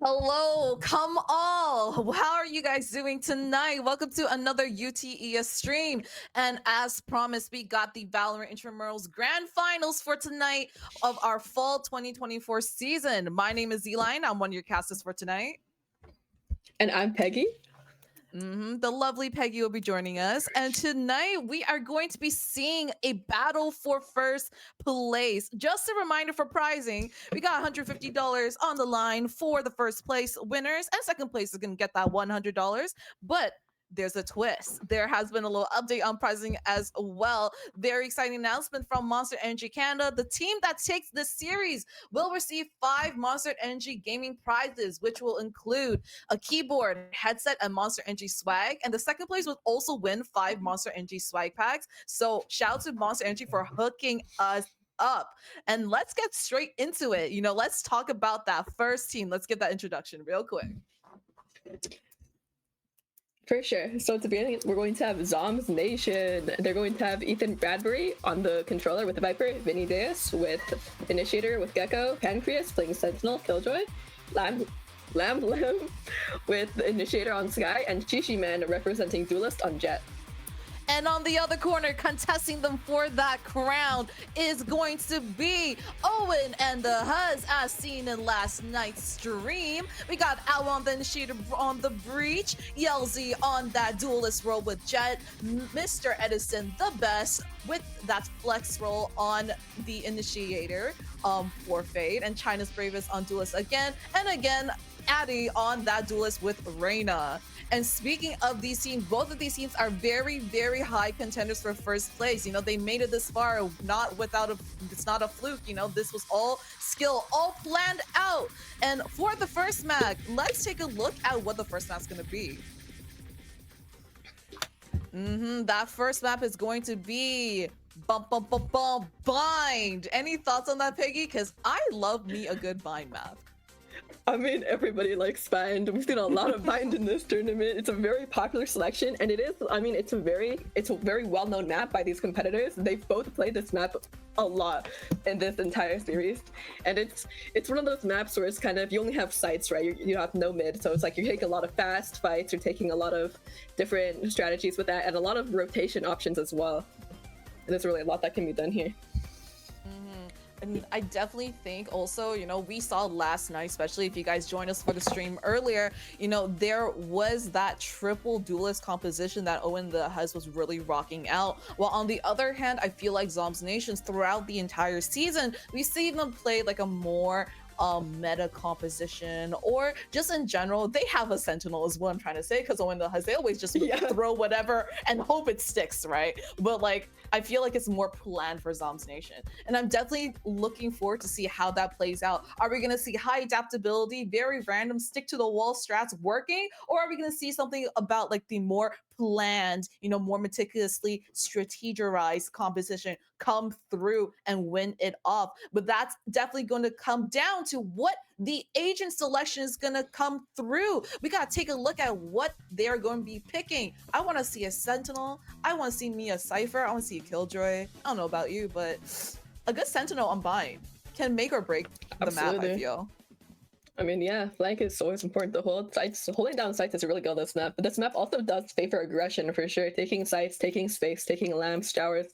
Hello, come all. How are you guys doing tonight? Welcome to another UTES stream. And as promised, we got the Valorant Intramurals Grand Finals for tonight of our fall 2024 season. My name is Z-Line. I'm one of your casters for tonight. And I'm Peggy. The lovely Peggy will be joining us. And tonight we are going to be seeing a battle for first place. Just a reminder for prizing, we got $150 on the line for the first place winners, and second place is going to get that $100. But there's a twist. There has been a little update on pricing as well. Very exciting announcement from Monster Energy Canada. The team that takes this series will receive 5 Monster Energy gaming prizes, which will include a keyboard, headset, and Monster Energy swag. And the second place will also win 5 Monster Energy swag packs. So shout out to Monster Energy for hooking us up. And let's get straight into it. Let's talk about that first team. Let's get that introduction real quick. For sure. So at the beginning, we're going to have ZOMBS Nation. They're going to have Ethan Bradbury on the controller with the Viper, Vinny Deus with Initiator with Gecko, Pancreas playing Sentinel, Killjoy, Lamb with the Initiator on Sky, and Shishi Man representing Duelist on Jet. And on the other corner, contesting them for that crown is going to be Owen and the Huzz, as seen in last night's stream. We got Owen on the initiator on the breach, Yelzy on that duelist role with Jet, Mr. Edison the best with that flex role on the initiator for Fade, and China's Bravest on duelist again, and again Addy on that duelist with Reina. And speaking of these teams, both of these teams are very, very high contenders for first place. You know, they made it this far, not without it's not a fluke. You know, this was all skill, all planned out. And for the first map, let's take a look at what the first map's going to be. That first map is going to be Bind. Any thoughts on that, Piggy? Because I love me a good Bind map. I mean, everybody likes Bind. We've seen a lot of Bind in this tournament. It's a very popular selection, and it is, I mean, it's a very well-known map by these competitors. They've both played this map a lot in this entire series, and it's one of those maps where it's kind of, you only have sights, right? You have no mid, so it's like you're taking a lot of fast fights, you're taking a lot of different strategies with that, and a lot of rotation options as well. And there's really a lot that can be done here. And I definitely think also, you know, we saw last night, especially if you guys joined us for the stream earlier, you know, there was that triple duelist composition that Owen the Huzz was really rocking out. While on the other hand, I feel like ZOMBS Nations throughout the entire season, we see them play like a more meta composition, or just in general, they have a sentinel is what I'm trying to say, because Owen the Huzz, they always just throw whatever and hope it sticks, right? But like, I feel like it's more planned for ZOMBS Nation, and I'm definitely looking forward to see how that plays out. Are we going to see high adaptability, very random, stick to the wall strats working, or are we going to see something about like the more planned, you know, more meticulously strategized composition come through and win it off? But that's definitely going to come down to what the agent selection is going to come through. We got to take a look at what they're going to be picking. I want to see a Sentinel. I want to see me a Cypher. I want to see a Killjoy. I don't know about you, but a good Sentinel on Bind can make or break the map, I feel. I mean, yeah, flank is always important to hold. Sites, holding down sites is really good on this map. But this map also does favor aggression for sure. Taking sites, taking space, taking lamps, showers.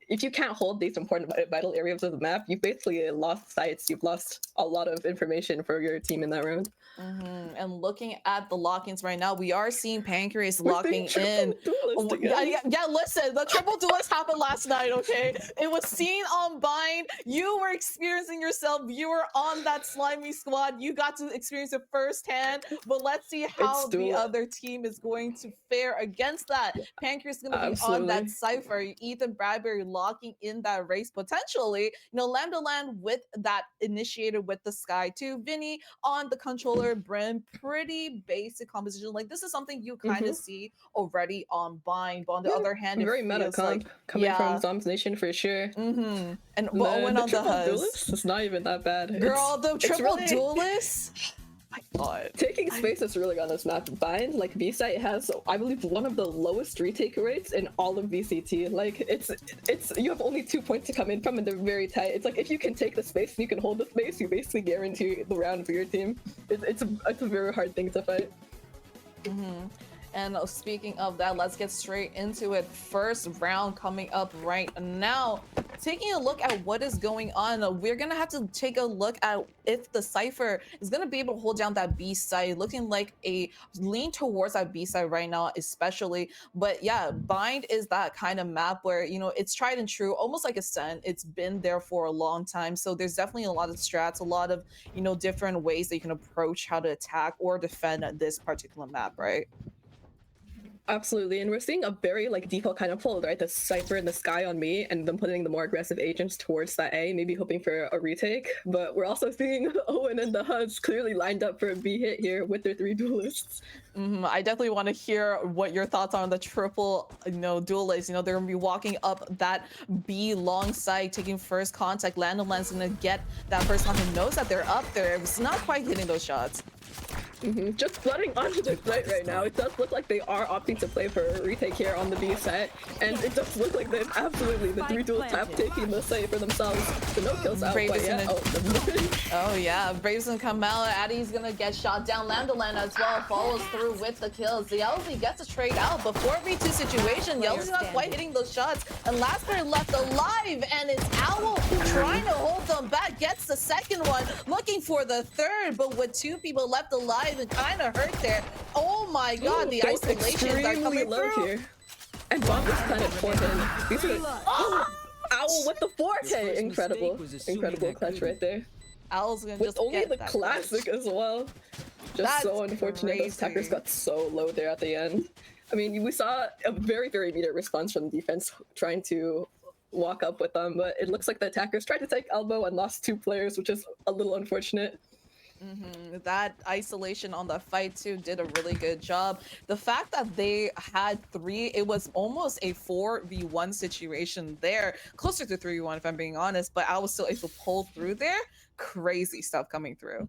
If you can't hold these important vital areas of the map, you've basically lost sites. You've lost a lot of information for your team in that round. And looking at the lock-ins right now, we are seeing Pancreas locking in. Yeah, listen, the triple duelist happened last night, okay? It was seen on Bind. You were experiencing yourself. You were on that slimy squad. You got to experience it firsthand. But let's see how the other team is going to fare against that. Pancreas is going to be on that Cypher. Ethan Bradbury locking in that race potentially. You know, Lambda Land with that initiator with the Sky too. Vinny on the controller. Brim, pretty basic composition. Like, this is something you kind of see already on Bind, but on the other hand, it very meta comp coming from ZOMBS Nation for sure. And Owen on the Huzz, it's not even that bad. Girl, the triple duelist. My God. Taking space is really on this map. Bind, like B-site has, I believe, one of the lowest retake rates in all of VCT. Like, it's you have only 2 points to come in from, and they're very tight. It's like, if you can take the space and you can hold the space, you basically guarantee the round for your team. It's a very hard thing to fight. And speaking of that, let's get straight into it. First round coming up right now. Taking a look at what is going on, we're gonna have to take a look at if the Cypher is gonna be able to hold down that B side, looking like a lean towards that B side right now, especially. But yeah, Bind is that kind of map where, you know, it's tried and true, almost like Ascent. It's been there for a long time. So there's definitely a lot of strats, a lot of, you know, different ways that you can approach how to attack or defend this particular map, right? Absolutely, and we're seeing a very like default kind of pull, right? The Cypher and the Sky on me, and them putting the more aggressive agents towards that A, maybe hoping for a retake. But we're also seeing Owen and the Huzz clearly lined up for a B hit here with their 3 duelists. I definitely want to hear what your thoughts are on the triple, you know, duelists. You know, they're gonna be walking up that B long side, taking first contact. Land's gonna get that first contact, knows that they're up there. It's not quite hitting those shots. Just flooding onto the site right now. It does look like they are opting to play for a retake here on the B site, and it does look like they've absolutely the 3 duels have taken the site for themselves. The no kills out Brave quite is yet. gonna- Oh yeah, Brave's gonna come out. Addie's gonna get shot down. Landaland as well follows through with the kills. The Yelzy gets a trade out, but 4v2 situation. Yelzy's not quite hitting those shots, and last player left alive, and it's Owl trying to hold them back. Gets the second one, looking for the third, but with 2 people left alive, and kind of hurt there. Oh my god, the isolations are coming low through. here. And Bomb is kind of for him. These are Owl with the 4K. Incredible clutch right there. Owl's gonna With just only get the that classic clutch. as well. Just That's so unfortunate those attackers crazy. got so low there at the end. I mean, we saw a very immediate response from the defense trying to walk up with them, but it looks like the attackers tried to take elbow and lost 2 players, which is a little unfortunate. That isolation on the fight too did a really good job. The fact that they had 3, it was almost a 4v1 situation there, closer to 3v1 if I'm being honest, but I was still able to pull through there. Crazy stuff coming through.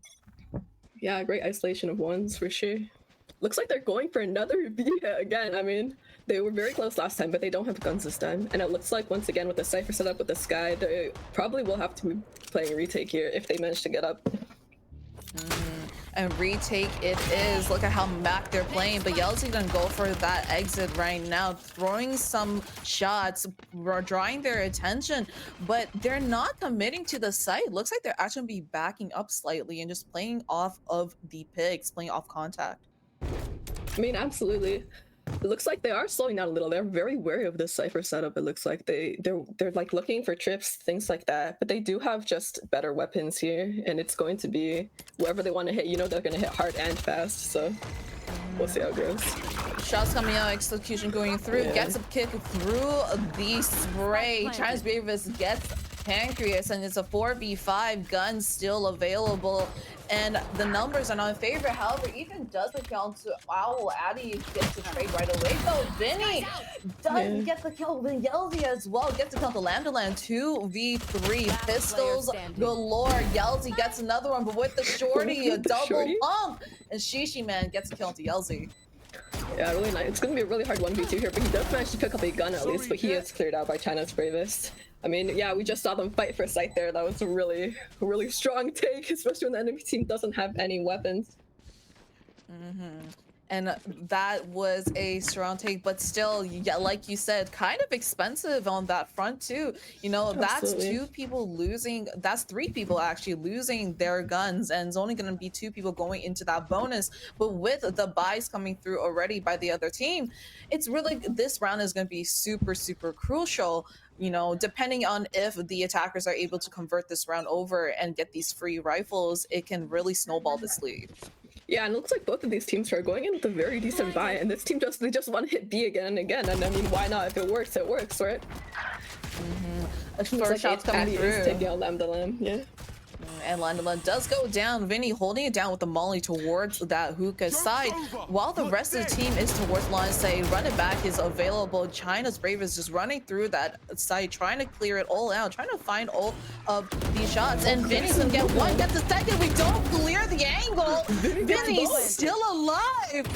Yeah, great isolation of ones for sure. Looks like they're going for another V hit again. I mean, they were very close last time, but they don't have guns this time. And it looks like once again with the Cypher setup with the Sky, they probably will have to be playing a retake here if they manage to get up. And retake it is. Look at how Mac they're playing, but Yelzy gonna go for that exit right now, throwing some shots, drawing their attention, but they're not committing to the site. Looks like they're actually gonna be backing up slightly and just playing off of the picks, playing off contact. I mean, absolutely. It looks like they are slowing down a little. They're very wary of this Cypher setup. It looks like they're like looking for trips, things like that. But they do have just better weapons here, and it's going to be wherever they want to hit. You know, they're going to hit hard and fast. So we'll see how it goes. Shots coming out, execution going through, gets a kick through the spray. China's Bravest gets Pancreas, and it's a 4v5 gun still available. And the numbers are not in favor. However, Ethan doesn't count to Owl. Addy gets the trade right away, though. Vinny doesn't get the kill. Then Yelzy as well gets the kill. The Landaland 2v3 pistols galore. Yelzy gets another one, but with the shorty, a double pump. And Shishi Man gets a kill to Yelzy. Yeah, really nice. It's going to be a really hard 1v2 here, but he does manage to pick up a gun at least, but he is cleared out by China's Bravest. I mean, yeah, we just saw them fight for sight there. That was a really strong take, especially when the enemy team doesn't have any weapons. And that was a strong take, but still, yeah, like you said, kind of expensive on that front too. You know, that's Absolutely. 2 people losing, that's 3 people actually losing their guns, and it's only going to be 2 people going into that bonus. But with the buys coming through already by the other team, it's really, this round is going to be super crucial. You know, depending on if the attackers are able to convert this round over and get these free rifles, it can really snowball this lead. Yeah, and it looks like both of these teams are going in with a very decent buy, and this team they just want to hit B again and again, and I mean, why not? If it works, right? First shots coming through. Taking out Lambda Lamb, yeah. And Landaland does go down. Vinny holding it down with the molly towards that hookah side, while the rest of the team is towards line side. Run it back is available. China's Brave is just running through that side, trying to clear it all out, trying to find all of these shots. And Vinny's gonna get one, get the second. We don't clear the angle. Vinny's still alive.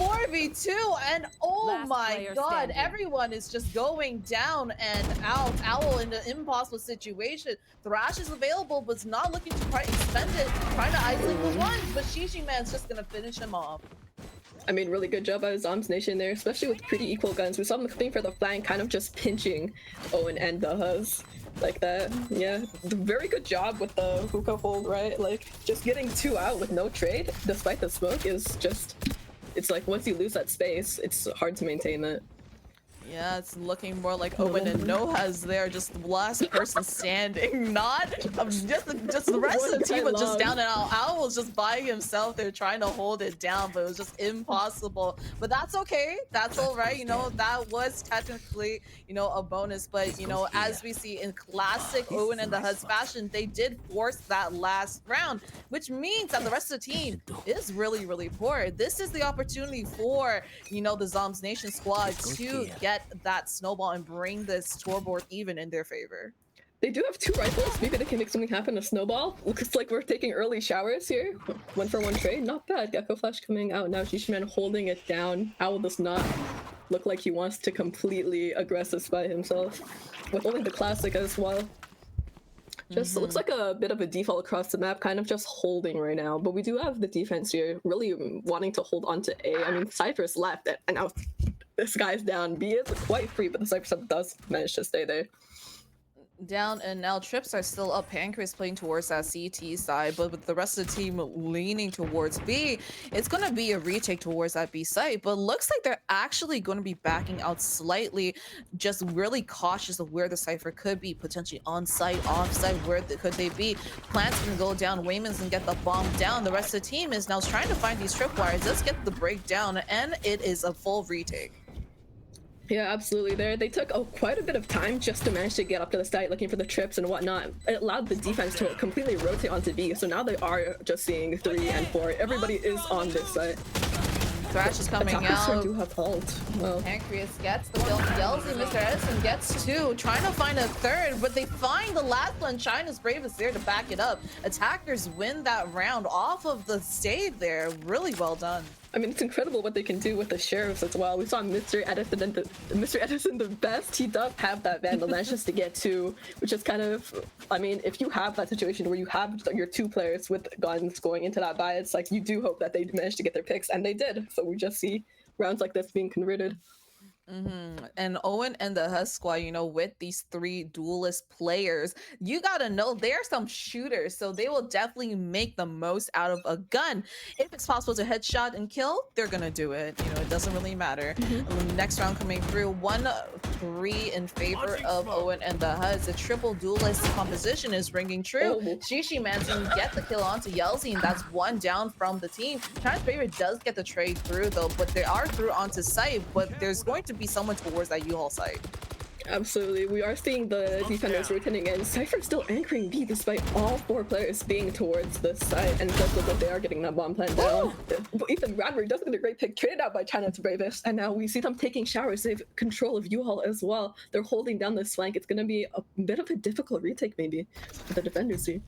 4v2, and oh my god, everyone is just going down and out. Owl in an impossible situation. Thrash is available, but it's not looking to quite expend it. Trying to isolate the one, but Shishi Man's just gonna finish him off. I mean, really good job by ZOMBS Nation there, especially with pretty equal guns. We saw them coming for the flank, kind of just pinching Owen and the Huzz like that. Yeah, very good job with the hookah hold, right? Like, just getting 2 out with no trade, despite the smoke, is just... It's like, once you lose that space, it's hard to maintain that. Yeah, it's looking more like Owen and Noah's there, just the last person standing, not just the rest of the team was just down and out. Owl was just by himself there trying to hold it down, but it was just impossible. But that's okay, that's all right. You know, that was technically, you know, a bonus, but you know, as we see in classic Owen and the Huzz fashion, they did force that last round, which means that the rest of the team is really poor. This is the opportunity for, you know, the ZOMBS Nation squad to get that snowball and bring this scoreboard even in their favor. They do have 2 rifles. Maybe they can make something happen. A snowball. Looks like we're taking early showers here. 1-for-1 trade. Not bad. Gecko Flash coming out now. Shishiman holding it down. Owl does not look like he wants to completely aggressive by himself. With only the classic as well. Just looks like a bit of a default across the map, kind of just holding right now. But we do have the defense here, really wanting to hold on to A. I mean, Cypher's left, and now this guy's down. B is quite free, but the Cypher sub does manage to stay there. Down, and now trips are still up. Pancreas playing towards that CT side, but with the rest of the team leaning towards B, it's going to be a retake towards that B site. But looks like they're actually going to be backing out slightly, just really cautious of where the Cypher could be, potentially on site, off site. Where could they be? Plants can go down, Wayman's can get the bomb down. The rest of the team is now trying to find these tripwires. Let's get the breakdown, and it is a full retake. Yeah, absolutely. They took quite a bit of time just to manage to get up to the site, looking for the trips and whatnot. It allowed the defense to completely rotate onto B, so now they are just seeing 3 and 4. Everybody is on this site. Thrash is coming out. Do have ult. Well, Pancreas gets the kill. Yelzy, Mr. Edison gets 2, trying to find a 3rd, but they find the last one. China's Brave is there to back it up. Attackers win that round off of the save there. Really well done. I mean, it's incredible what they can do with the sheriffs as well. We saw Mr. Edison and Mr. Edison the best. He does have that vandal managed to get 2, which is kind of, I mean, if you have that situation where you have your 2 players with guns going into that buy, it's like you do hope that they manage to get their picks, and they did. So we just see rounds like this being converted. And Owen and the Huzz squad, you know, with these 3 duelist players, you gotta know they're some shooters, so they will definitely make the most out of a gun. If it's possible to headshot and kill, they're gonna do it. You know, it doesn't really matter. Next round coming through, 1-3 in favor of Owen and the Huzz. The triple duelist composition is ringing true. Shishi Manson get the kill onto Yelzy, and that's 1 down from the team. China's favorite does get the trade through though, but they are through onto site, but there's going to be someone towards that U-Haul site. Absolutely. We are seeing the defenders rotating in. Cypher still anchoring B despite all 4 players being towards the site, and it does look like they are getting that bomb plant down. Ethan Bradbury does get a great pick, traded out by China's Bravest, and now we see them taking showers. They have control of U-Haul as well. They're holding down this flank. It's going to be a bit of a difficult retake maybe for the defenders here.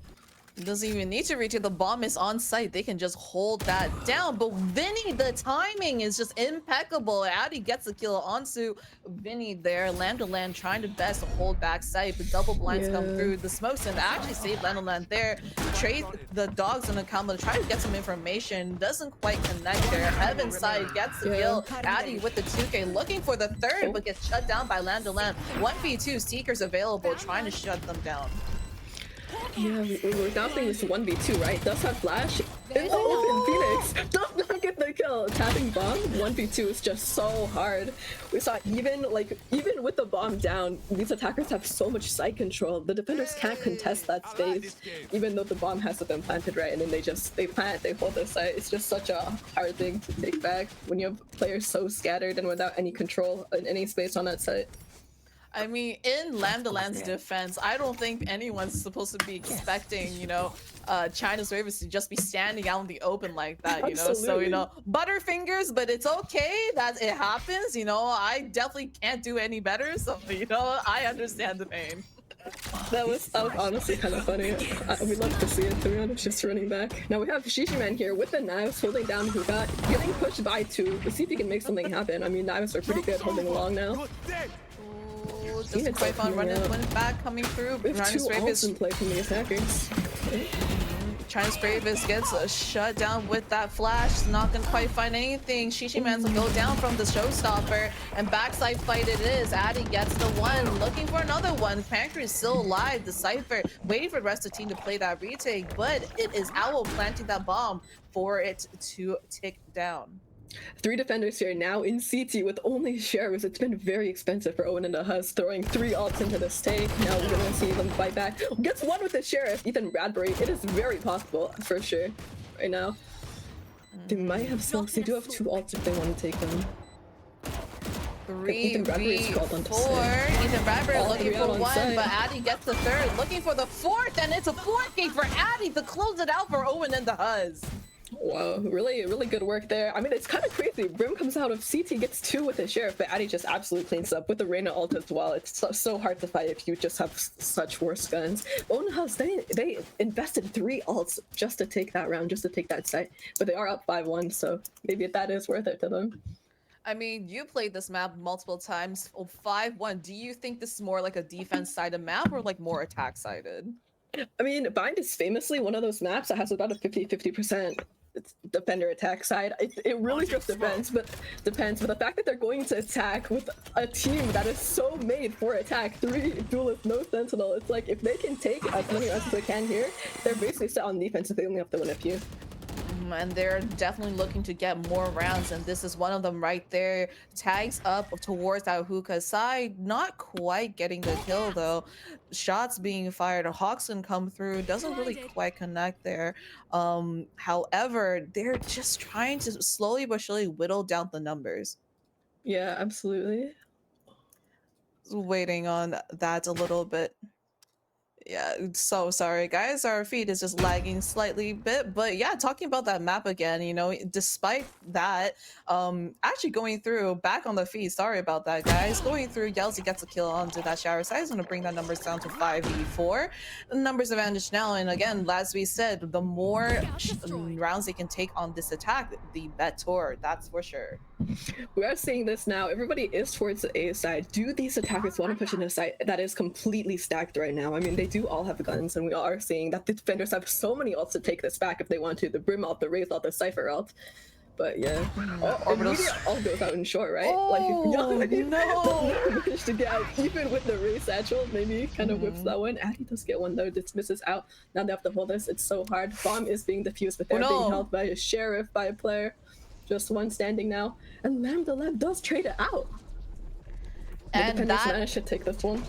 Doesn't even need to retake. The bomb is on site. They can just hold that down. But Vinny, the timing is just impeccable. Addy gets the kill onto Vinny there. Lambda Land trying to best to hold back site, but double blinds come through. The smokes and actually save Lambda Land there. Trade the dogs in the combo to try to get some information. Doesn't quite connect there. Heaven side gets the kill. Addy with the 2K looking for the 3rd, but gets shut down by Lambda Land. 1v2 Seekers available, trying to shut them down. Yeah, we're doubting this 1v2, right? Does have flash. In the open, Phoenix does not get the kill. Tapping bomb, 1v2 is just so hard. We saw even with the bomb down, these attackers have so much site control. The defenders can't contest that space, even though the bomb hasn't been planted right, and then they plant, they hold the site. It's just such a hard thing to take back when you have players so scattered and without any control in any space on that site. I mean, in Lambda Land's defense, I don't think anyone's supposed to be expecting, you know, China's Ravens to just be standing out in the open like that, you know? So, you know, butterfingers, but it's okay that it happens, you know? I definitely can't do any better, so, you know, I understand the pain. That was honestly kind of funny. We'd love to see it, to be honest, just running back. Now we have Shishiman here with the knives holding down Huga, getting pushed by 2. Let's see if he can make something happen. I mean, knives are pretty good holding along now. Doesn't quite find running one back coming through. We have 2 ults in play from the attackers. China's Bravest gets shut down with that flash. Not gonna quite find anything. Shishiman's will go down from the showstopper, and backside fight it is. Addy gets the 1, looking for another one. Pancreas still alive. The Cypher waiting for the rest of the team to play that retake, but it is Owl planting that bomb for it to tick down. 3 defenders here now in CT with only sheriffs. It's been very expensive for Owen and the Huzz, throwing 3 ults into this take. Now we're gonna see them fight back. Gets 1 with the sheriff, Ethan Bradbury. It is very possible for sure right now. They might have smokes. They do have 2 ults if they want to take them. 3 v 4. Ethan Bradbury looking for 1, but Addy gets the 3rd, looking for the 4th, and it's a 4th game for Addy to close it out for Owen and the Huzz. Wow, really, really good work there. I mean, it's kind of crazy. Brim comes out of CT, gets 2 with the Sheriff, but Addy just absolutely cleans up with the Reyna ult as well. It's so hard to fight if you just have such worse guns. Owen Huzz, they invested 3 ults just to take that round, just to take that site, but they are up 5-1, so maybe that is worth it to them. I mean, you played this map multiple times. 5-1. Do you think this is more like a defense-sided map or like more attack-sided? I mean, Bind is famously one of those maps that has about a 50-50% defender attack side. It really just depends, but the fact that they're going to attack with a team that is so made for attack, 3 duelists, no sentinel, it's like if they can take as many rounds as they can here, they're basically set on defense if they only have to win a few. And they're definitely looking to get more rounds, and this is one of them right there. Tags up towards that hookah side, not quite getting the kill though. Shots being fired, Hawks can come through, doesn't really quite connect there. However, they're just trying to slowly but surely whittle down the numbers. Yeah, absolutely. Waiting on that a little bit. Yeah, so sorry guys, our feed is just lagging slightly bit, but yeah, talking about that map again, you know, despite that, actually going through back on the feed, sorry about that guys, going through, Yelzy gets a kill onto that shower side. He's gonna bring that numbers down to 5v4. The numbers advantage now, and again, as we said, the more rounds they can take on this attack, the better, that's for sure. We are seeing this now. Everybody is towards the A side. Do these attackers want to push into a site that is completely stacked right now? I mean, they do all have guns, and we are seeing that the defenders have so many ults to take this back if they want to. The Brim ult, the Raze ult, the Cypher ult. But yeah. Immediate ult goes out in short, right? Oh, like, no! managed to get out, even with the Raze satchel, maybe kind of whips that one. Addy does get one though, dismisses out. Now they have to hold this. It's so hard. Bomb is being defused, but they're being held by a Sheriff, by a player. Just one standing now, and Lambda Lab does trade it out. And the defenders managed to take this one.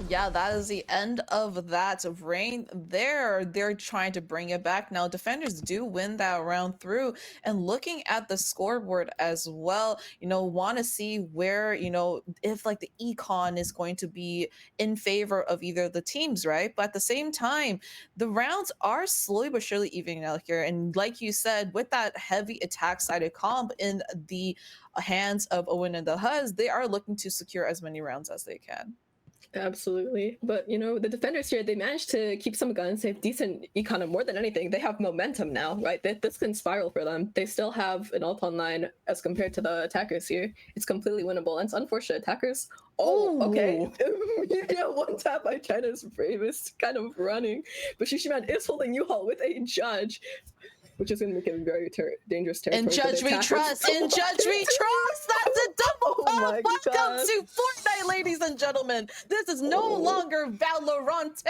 Yeah, that is the end of that reign there. They're trying to bring it back now. Defenders do win that round through, and looking at the scoreboard as well, you know, want to see where, you know, if like the econ is going to be in favor of either of the teams, right? But at the same time, the rounds are slowly but surely evening out here. And like you said, with that heavy attack sided comp in the hands of Owen and the Huzz, they are looking to secure as many rounds as they can. Absolutely. But, you know, the defenders here, they managed to keep some guns. They have decent econ, and more than anything, they have momentum now, right? This can spiral for them. They still have an ult online as compared to the attackers here. It's completely winnable. And it's unfortunate. Attackers, okay. Yeah, one tap by China's Brave is kind of running. But Shishiman is holding U-Haul with a judge, which is going to make it a very dangerous territory. In Judge We Trust! In Judge We Trust! That's a double pop! Welcome to Fortnite, ladies and gentlemen! This is no longer VALORANT,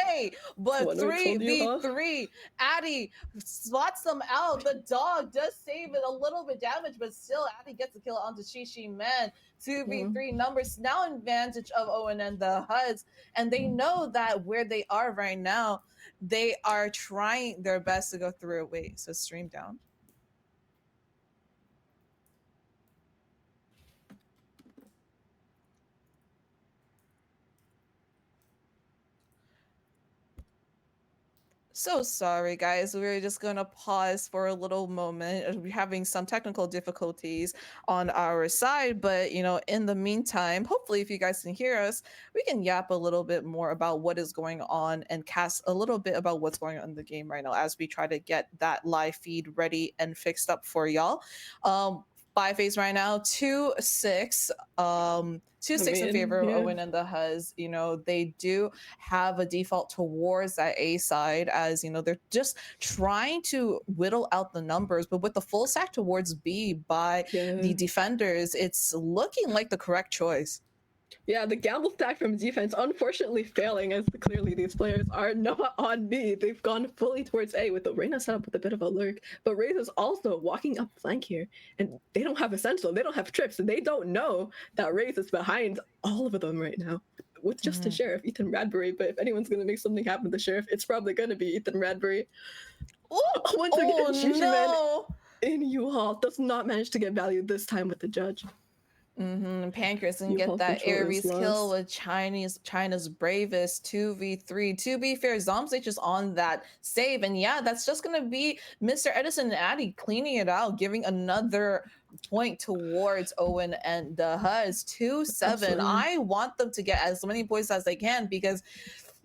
but 3v3. Addy slots them out. The dog does save it a little bit damage, but still Addy gets a kill onto Shishiman. 2v3 numbers now in advantage of Owen and the Huzz, and they know that where they are right now, they are trying their best to go through it. Wait, so stream down. So sorry, guys. We're just going to pause for a little moment. We're having some technical difficulties on our side, but you know, in the meantime, hopefully if you guys can hear us, we can yap a little bit more about what is going on and cast a little bit about what's going on in the game right now as we try to get that live feed ready and fixed up for y'all. 5 phase right now, 2-6. 2-6 in favor of Owen and the Huzz. You know, they do have a default towards that A side, as you know, they're just trying to whittle out the numbers, but with the full stack towards B by the defenders, it's looking like the correct choice. Yeah, the gamble stack from defense unfortunately failing, as clearly these players are not on B. They've gone fully towards A with the Reyna set up with a bit of a lurk. But Raze is also walking up flank here, and they don't have Essential, they don't have Trips, and they don't know that Raze is behind all of them right now. With just the Sheriff, Ethan Radbury. But if anyone's going to make something happen with the Sheriff, it's probably going to be Ethan Radbury. Once again, Shishiman in U-Haul does not manage to get value this time with the judge. Pancreas and You get hold that control is Ares kill lost. with China's bravest 2v3. To be fair, ZOMBS just on that save. And yeah, that's just gonna be Mr. Edison and Addy cleaning it out, giving another point towards Owen and the Huzz. 2-7. Absolutely. I want them to get as many points as they can because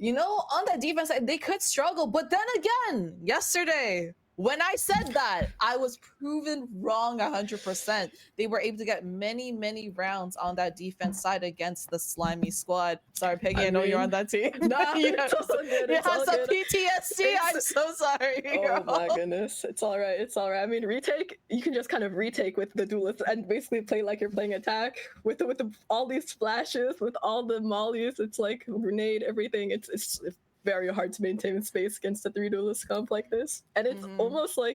on that defense side, they could struggle. But then again, yesterday, when I said that, I was proven wrong 100%. They were able to get many, many rounds on that defense side against the slimy squad. Sorry, Peggy, I know you're on that team. Nah, you it's all good. you It's have all some good. PTSD. I'm so sorry. Oh my goodness. It's all right. It's all right. I mean, retake, you can just kind of retake with the duelist and basically play like you're playing attack with all these flashes, with all the mollies. It's like grenade, everything. It's very hard to maintain space against a 3 duelist comp like this. And it's almost like